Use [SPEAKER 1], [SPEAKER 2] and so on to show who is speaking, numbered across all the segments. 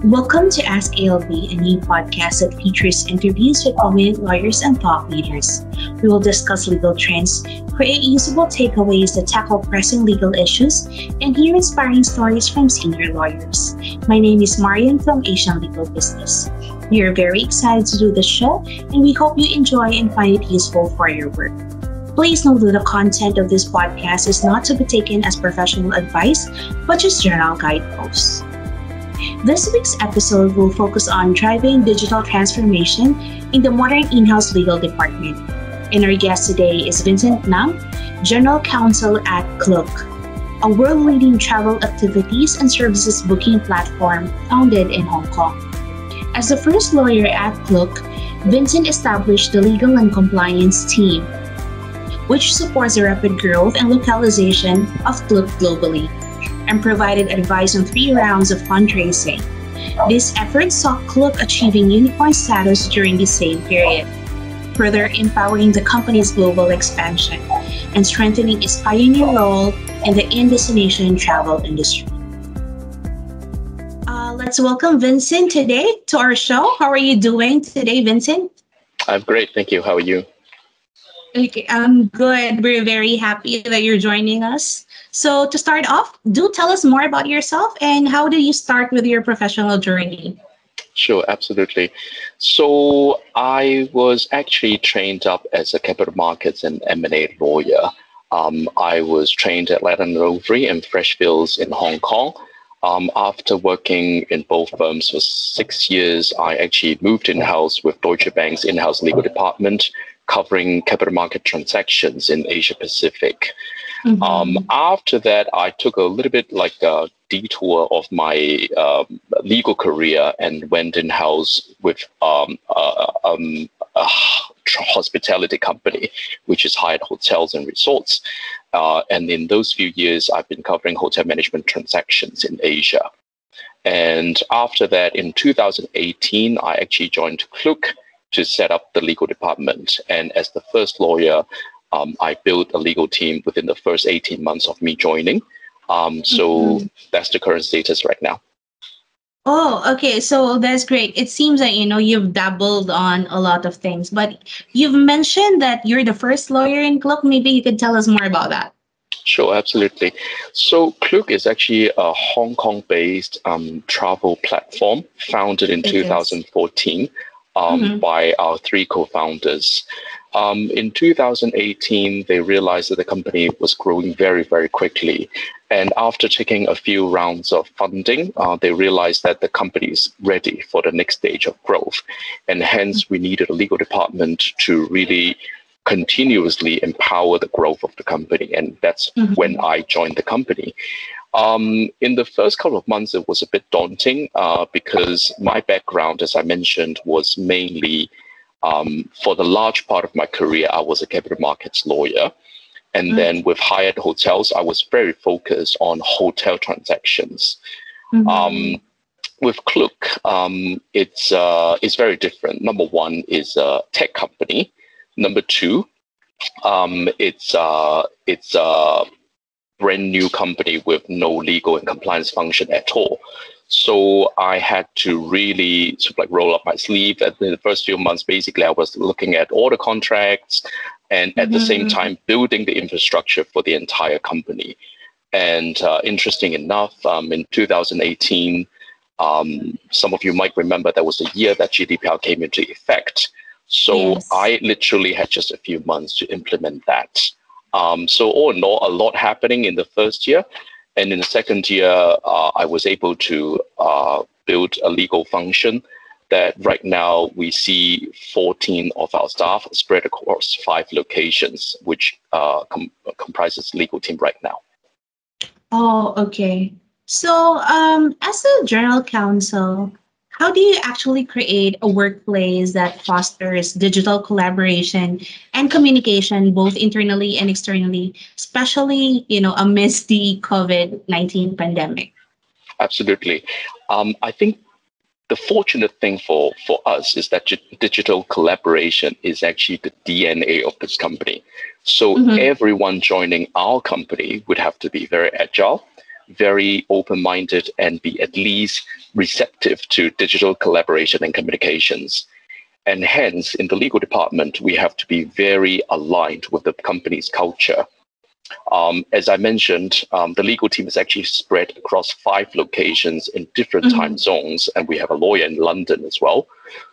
[SPEAKER 1] Welcome to Ask ALB, a new podcast that features interviews with prominent lawyers and thought leaders. We will discuss legal trends, create usable takeaways that tackle pressing legal issues, and hear inspiring stories from senior lawyers. My name is Marian from Asian Legal Business. We are very excited to do this show, and we hope you enjoy and find it useful for your work. Please note that the content of this podcast is not to be taken as professional advice, but just general guideposts. This week's episode will focus on driving digital transformation in the modern in-house legal department. And our guest today is Vincent Ng, General Counsel at Klook, a world-leading travel activities and services booking platform founded in Hong Kong. As the first lawyer at Klook, Vincent established the legal and compliance team, which supports the rapid growth and localization of Klook globally, and provided advice on 3 rounds of fundraising. This effort saw Klook achieving unicorn status during the same period, further empowering the company's global expansion and strengthening its pioneer role in the in-destination travel industry. Let's welcome Vincent today to our show. How are you doing today, Vincent?
[SPEAKER 2] I'm great, thank you. How are you?
[SPEAKER 1] Okay, I'm good. We're very happy that you're joining us. So to start off, do tell us more about yourself and how did you start with your professional journey?
[SPEAKER 2] Sure, absolutely. So I was actually trained up as a capital markets and M&A lawyer. I was trained at Ladder Overy and Freshfields in Hong Kong. After working in both firms for 6 years, I actually moved in-house with Deutsche Bank's in-house legal department, covering capital market transactions in Asia Pacific. After that, I took a little bit like a detour of my legal career and went in-house with a hospitality company, which is Hyatt Hotels and Resorts. And in those few years, I've been covering hotel management transactions in Asia. And after that, in 2018, I actually joined Klook to set up the legal department. And as the first lawyer, I built a legal team within the first 18 months of me joining. So that's the current status right now.
[SPEAKER 1] Oh, okay. So that's great. It seems that, you've dabbled on a lot of things, but you've mentioned that you're the first lawyer in Klook. Maybe you could tell us more about that.
[SPEAKER 2] Sure, absolutely. So Klook is actually a Hong Kong-based travel platform founded in 2014 by our 3 co-founders. In 2018, they realized that the company was growing very, very quickly. And after taking a few rounds of funding, they realized that the company is ready for the next stage of growth. And hence, we needed a legal department to really continuously empower the growth of the company. And that's when I joined the company. In the first couple of months, it was a bit daunting because my background, as I mentioned, was mainly for the large part of my career, I was a capital markets lawyer. And then with Hyatt Hotels, I was very focused on hotel transactions. With Klook, it's very different. Number one is a tech company. Number two, it's a brand new company with no legal and compliance function at all. So I had to really sort of like roll up my sleeve. In the first few months, basically, I was looking at all the contracts and at the same time building the infrastructure for the entire company. And interesting enough, in 2018, some of you might remember that was the year that GDPR came into effect. So I literally had just a few months to implement that. So all in all, a lot happening in the first year. And in the second year, I was able to build a legal function that right now we see 14 of our staff spread across 5 locations, which comprises legal team right now.
[SPEAKER 1] Oh, okay. So as a general counsel, how do you actually create a workplace that fosters digital collaboration and communication both internally and externally, especially, amidst the COVID-19 pandemic?
[SPEAKER 2] Absolutely. I think the fortunate thing for us is that digital collaboration is actually the DNA of this company. So everyone joining our company would have to be very agile. very open-minded and be at least receptive to digital collaboration and communications. And hence, in the legal department, we have to be very aligned with the company's culture. As I mentioned, the legal team is actually spread across 5 locations in different time zones, and we have a lawyer in London as well.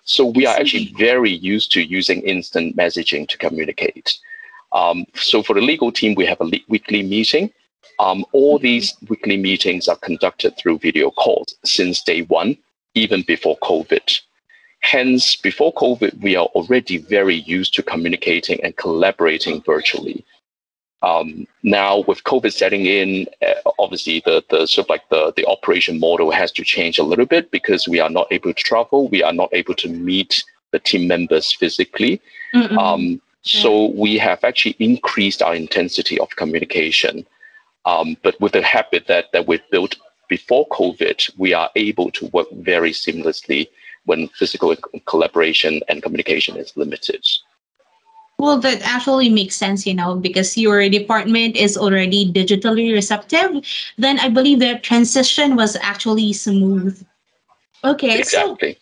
[SPEAKER 2] So we are actually very used to using instant messaging to communicate. So for the legal team, we have a weekly meeting. All these weekly meetings are conducted through video calls since day one, even before COVID. Hence, before COVID, we are already very used to communicating and collaborating virtually. Now, with COVID setting in, obviously the sort of like the operation model has to change a little bit because we are not able to travel, we are not able to meet the team members physically. So we have actually increased our intensity of communication. But with the habit that we've built before COVID, we are able to work very seamlessly when physical collaboration and communication is limited.
[SPEAKER 1] Well, that actually makes sense, because your department is already digitally receptive. Then I believe the transition was actually smooth. Okay,
[SPEAKER 2] exactly.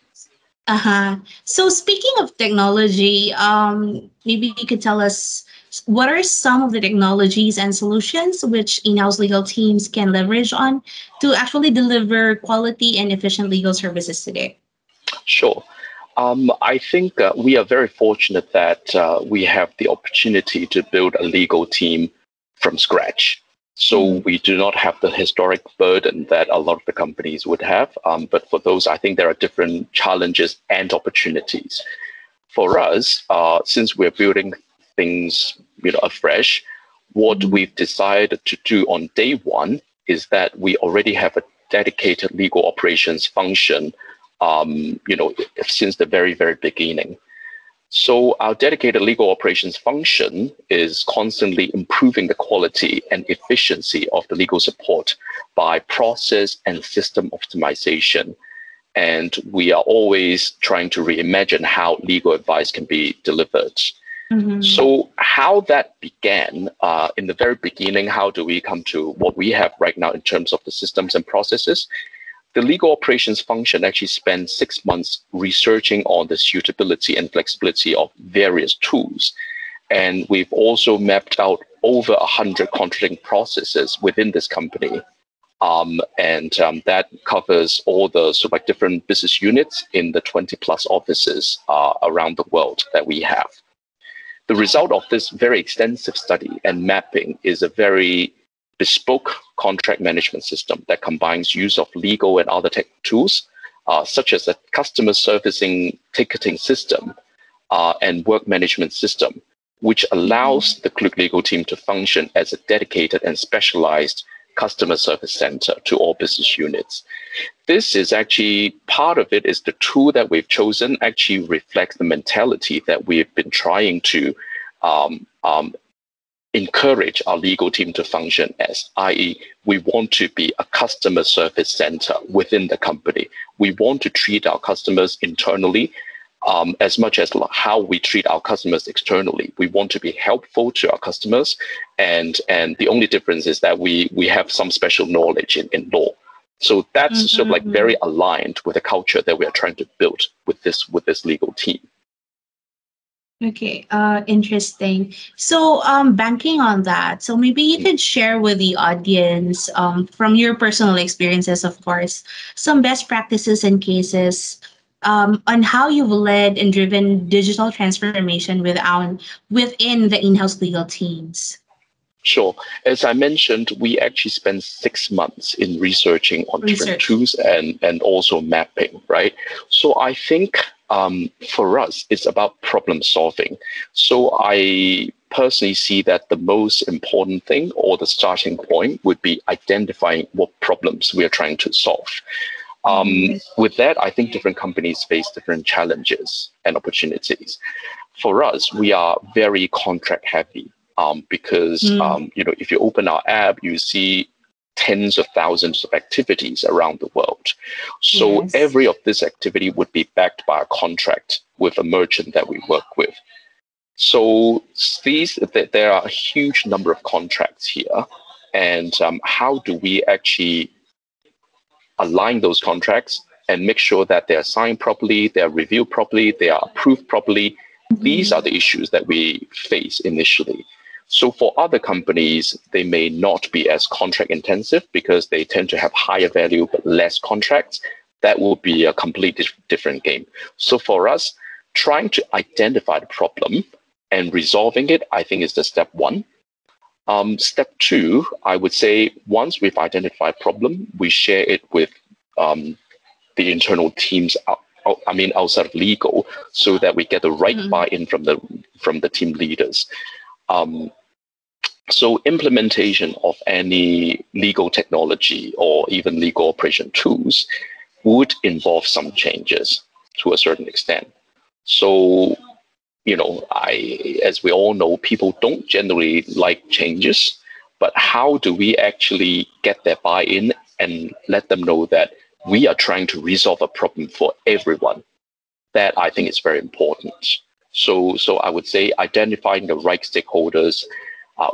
[SPEAKER 1] So speaking of technology, maybe you could tell us what are some of the technologies and solutions which in-house legal teams can leverage on to actually deliver quality and efficient legal services today?
[SPEAKER 2] Sure. I think we are very fortunate that we have the opportunity to build a legal team from scratch. So we do not have the historic burden that a lot of the companies would have. But for those, I think there are different challenges and opportunities. For us, since we're building things afresh, what we've decided to do on day one is that we already have a dedicated legal operations function since the very, very beginning. So our dedicated legal operations function is constantly improving the quality and efficiency of the legal support by process and system optimization. And we are always trying to reimagine how legal advice can be delivered. So how that began in the very beginning, how do we come to what we have right now in terms of the systems and processes? The legal operations function actually spent 6 months researching on the suitability and flexibility of various tools. And we've also mapped out over 100 contracting processes within this company. That covers all the sort of like different business units in the 20 plus offices around the world that we have. The result of this very extensive study and mapping is a very bespoke contract management system that combines use of legal and other tech tools, such as a customer servicing ticketing system and work management system, which allows the Klook legal team to function as a dedicated and specialized customer service center to all business units. This is actually part of it is the tool that we've chosen actually reflects the mentality that we've been trying to encourage our legal team to function as, i.e., we want to be a customer service center within the company. We want to treat our customers internally as much as how we treat our customers externally. We want to be helpful to our customers, and the only difference is that we have some special knowledge in law. So that's sort of like very aligned with the culture that we are trying to build with this legal team.
[SPEAKER 1] Okay, interesting. So, banking on that, so maybe you could share with the audience, from your personal experiences, of course, some best practices and cases on how you've led and driven digital transformation within the in-house legal teams.
[SPEAKER 2] Sure. As I mentioned, we actually spent 6 months in researching on different tools and also mapping, right? So I think for us, it's about problem solving. So I personally see that the most important thing or the starting point would be identifying what problems we are trying to solve. With that, I think different companies face different challenges and opportunities. For us, we are very contract heavy. Because if you open our app, you see tens of thousands of activities around the world. So every of this activity would be backed by a contract with a merchant that we work with. So there are a huge number of contracts here. and how do we actually align those contracts and make sure that they are signed properly, they are reviewed properly, they are approved properly. These are the issues that we face initially. So for other companies, they may not be as contract intensive because they tend to have higher value but less contracts. That will be a completely different game. So for us, trying to identify the problem and resolving it, I think is the step one. Step two, I would say once we've identified a problem, we share it with the internal teams outside of legal, so that we get the right buy-in from the team leaders. So implementation of any legal technology or even legal operation tools would involve some changes to a certain extent. So, as we all know, people don't generally like changes, but how do we actually get their buy-in and let them know that we are trying to resolve a problem for everyone? That I think is very important. So I would say identifying the right stakeholders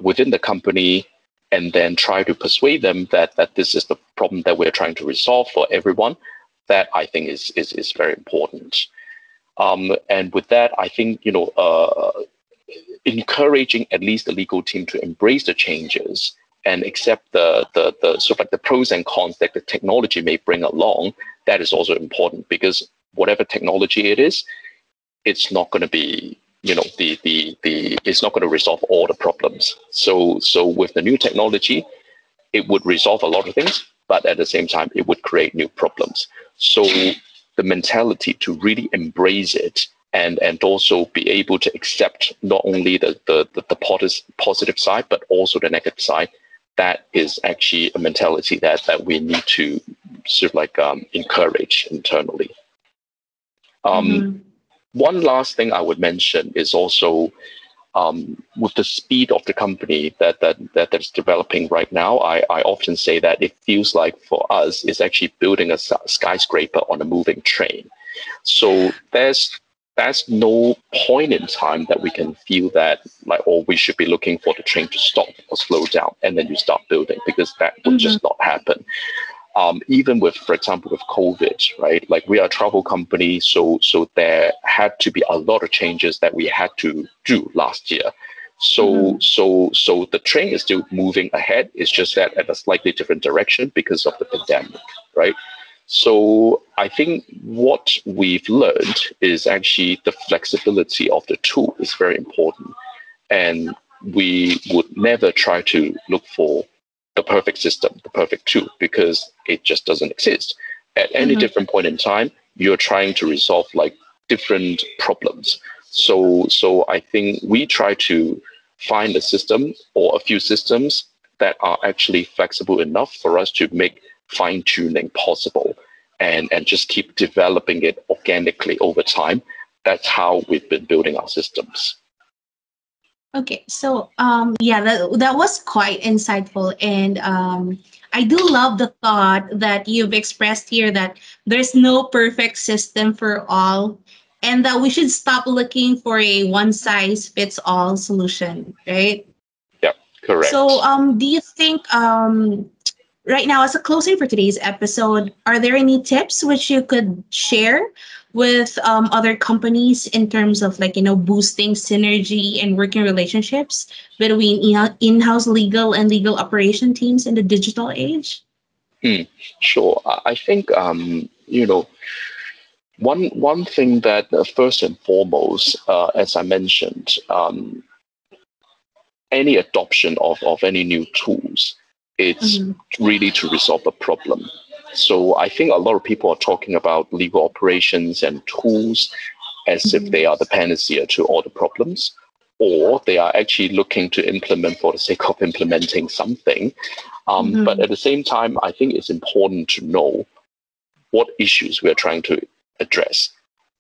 [SPEAKER 2] within the company, and then try to persuade them that this is the problem that we're trying to resolve for everyone. That I think is very important. And with that, I think encouraging at least the legal team to embrace the changes and accept the sort of like the pros and cons that the technology may bring along. That is also important, because whatever technology it is, it's not going to be it's not going to resolve all the problems. So with the new technology, it would resolve a lot of things, but at the same time, it would create new problems. So the mentality to really embrace it and also be able to accept not only the positive side, but also the negative side, that is actually a mentality that we need to sort of like encourage internally. One last thing I would mention is also with the speed of the company that's developing right now, I often say that it feels like for us it's actually building a skyscraper on a moving train. So there's no point in time that we can feel that we should be looking for the train to stop or slow down and then you start building, because that would just not happen. Even with, for example, with COVID, right? Like, we are a travel company, so there had to be a lot of changes that we had to do last year. So the train is still moving ahead. It's just that at a slightly different direction because of the pandemic, right? So I think what we've learned is actually the flexibility of the tool is very important, and we would never try to look for the perfect system, the perfect tool, because it just doesn't exist. At any different point in time, you're trying to resolve like different problems. So I think we try to find a system or a few systems that are actually flexible enough for us to make fine-tuning possible, and just keep developing it organically over time. That's how we've been building our systems.
[SPEAKER 1] Okay, so that was quite insightful, and I do love the thought that you've expressed here, that there's no perfect system for all, and that we should stop looking for a one size fits all solution, right?
[SPEAKER 2] Yeah, correct.
[SPEAKER 1] So, do you think right now, as a closing for today's episode, are there any tips which you could share with other companies in terms of boosting synergy and working relationships between in-house legal and legal operation teams in the digital age?
[SPEAKER 2] Sure. I think one thing that first and foremost, as I mentioned, any adoption of any new tools, it's really to resolve a problem. So I think a lot of people are talking about legal operations and tools as if they are the panacea to all the problems, or they are actually looking to implement for the sake of implementing something. But at the same time, I think it's important to know what issues we're trying to address.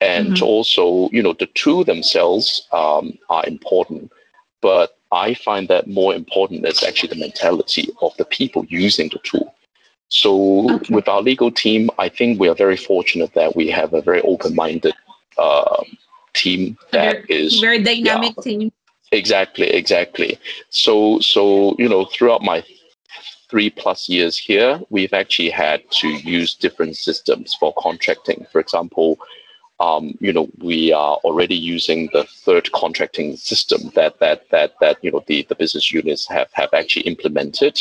[SPEAKER 2] And also, the tool themselves are important, but I find that more important is actually the mentality of the people using the tool. So with our legal team, I think we are very fortunate that we have a very open-minded team that is
[SPEAKER 1] very dynamic team.
[SPEAKER 2] Exactly. So throughout my 3+ years here, we've actually had to use different systems for contracting. For example, we are already using the third contracting system that the business units have actually implemented.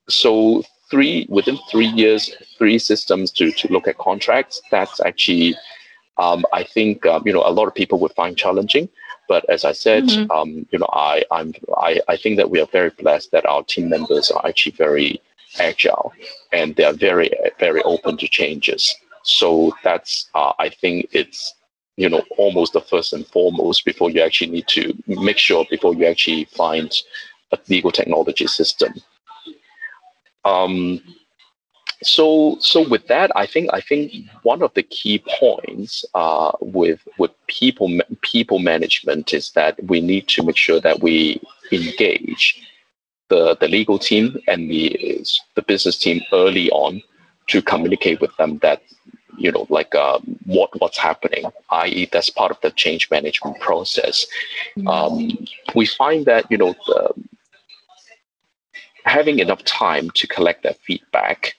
[SPEAKER 2] So within 3 years, 3 systems to look at contracts. That's actually, I think, a lot of people would find challenging. But as I said, I think that we are very blessed that our team members are actually very agile and they are very, very open to changes. So that's, I think it's, almost the first and foremost before you actually need to make sure before you actually find a legal technology system. So with that, I think one of the key points with people management is that we need to make sure that we engage the legal team and the business team early on to communicate with them that what's happening, i.e. that's part of the change management process. We find that having enough time to collect that feedback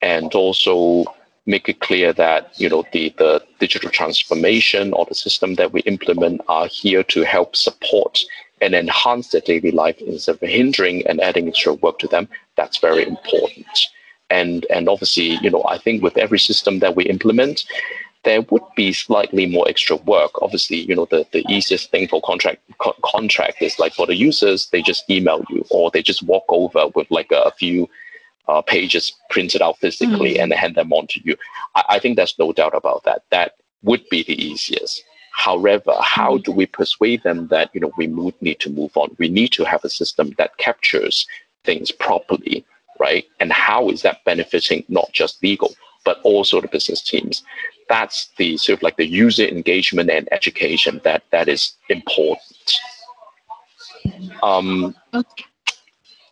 [SPEAKER 2] and also make it clear that the digital transformation or the system that we implement are here to help support and enhance their daily life instead of hindering and adding extra work to them. That's very important. And obviously, I think with every system that we implement, there would be slightly more extra work. Obviously, the easiest thing for contract is like for the users, they just email you or they just walk over with like a few pages printed out physically and hand them on to you. I think there's no doubt about that. That would be the easiest. However, how do we persuade them that we need to move on? We need to have a system that captures things properly, right? And how is that benefiting not just legal, but also the business teams? That's the sort of like the user engagement and education that is important.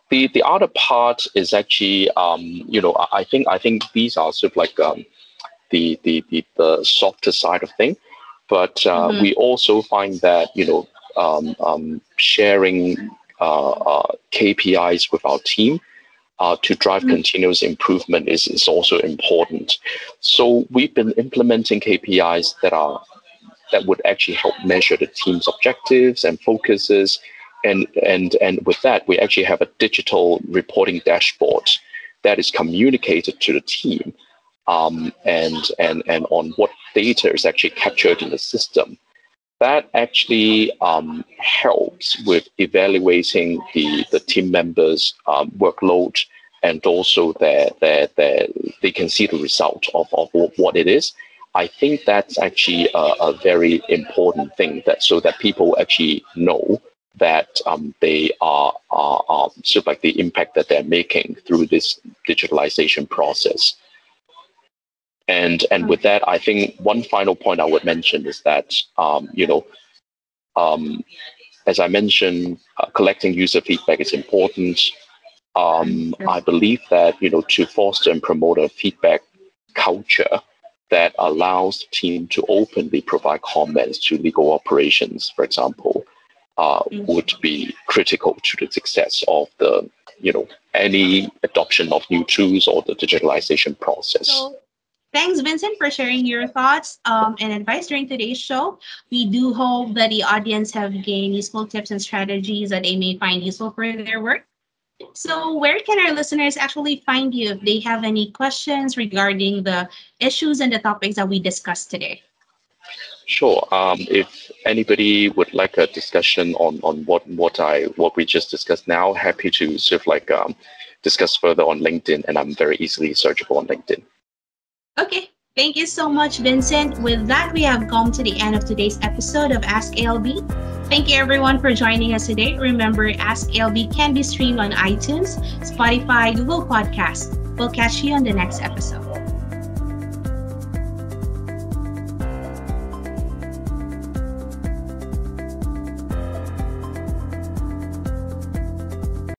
[SPEAKER 2] The other part is actually, I think these are sort of like the softer side of things, but we also find that sharing KPIs with our team to drive continuous improvement is also important. So we've been implementing KPIs that would actually help measure the team's objectives and focuses. And with that, we actually have a digital reporting dashboard that is communicated to the team and on what data is actually captured in the system. That actually helps with evaluating the team members' workload, and also they can see the result of what it is. I think that's actually a very important thing so that people actually know that they are sort of like the impact that they're making through this digitalization process. And with that, I think one final point I would mention is that, as I mentioned, collecting user feedback is important. I believe that, to foster and promote a feedback culture that allows the team to openly provide comments to legal operations, for example, would be critical to the success of the, any adoption of new tools or the digitalization process.
[SPEAKER 1] Thanks, Vincent, for sharing your thoughts and advice during today's show. We do hope that the audience have gained useful tips and strategies that they may find useful for their work. So where can our listeners actually find you if they have any questions regarding the issues and the topics that we discussed today?
[SPEAKER 2] Sure. If anybody would like a discussion on what we just discussed now, happy to sort of like discuss further on LinkedIn, and I'm very easily searchable on LinkedIn.
[SPEAKER 1] Okay, thank you so much, Vincent. With that, we have come to the end of today's episode of Ask ALB. Thank you everyone for joining us today. Remember, Ask ALB can be streamed on iTunes, Spotify, Google Podcasts. We'll catch you on the next episode.